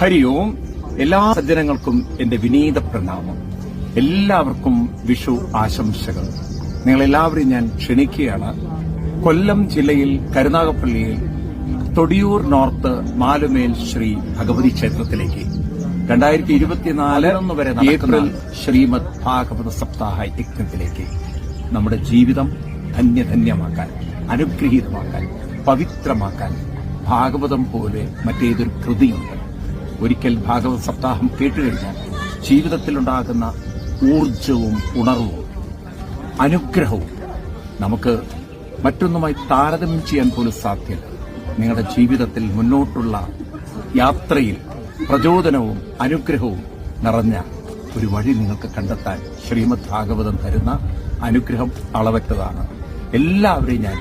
ഹരി ഓം. എല്ലാ സജ്ജനങ്ങൾക്കും എന്റെ വിനീത പ്രണാമം. എല്ലാവർക്കും വിഷു ആശംസകൾ. നിങ്ങളെല്ലാവരും ഞാൻ ക്ഷണിക്കുകയാണ്. കൊല്ലം ജില്ലയിൽ കരുനാഗപ്പള്ളിയിൽ തൊടിയൂർ നോർത്ത് മാലുമേൽ ശ്രീ ഭഗവതി ക്ഷേത്രത്തിലേക്ക് 2024 വരെ ഏപ്രിൽ ശ്രീമദ് ഭാഗവത സപ്താഹ യജ്ഞത്തിലേക്ക് നമ്മുടെ ജീവിതം ധന്യധന്യമാക്കാൻ, അനുഗ്രഹീതമാക്കാൻ, പവിത്രമാക്കാൻ ഭാഗവതം പോലെ മറ്റേതൊരു കൃതിയുണ്ട്. ഒരിക്കൽ ഭാഗവത സപ്താഹം കേട്ടുകഴിഞ്ഞാൽ ജീവിതത്തിലുണ്ടാകുന്ന ഊർജവും ഉണർവും അനുഗ്രഹവും നമുക്ക് മറ്റൊന്നുമായി താരതമ്യം ചെയ്യാൻ പോലും സാധ്യമല്ല. നിങ്ങളുടെ ജീവിതത്തിൽ മുന്നോട്ടുള്ള യാത്രയിൽ പ്രചോദനവും അനുഗ്രഹവും നിറഞ്ഞ ഒരു വഴി നിങ്ങൾക്ക് കണ്ടെത്താൻ ശ്രീമദ് ഭാഗവതം തരുന്ന അനുഗ്രഹം അളവറ്റതാണ്. എല്ലാവരെയും ഞാൻ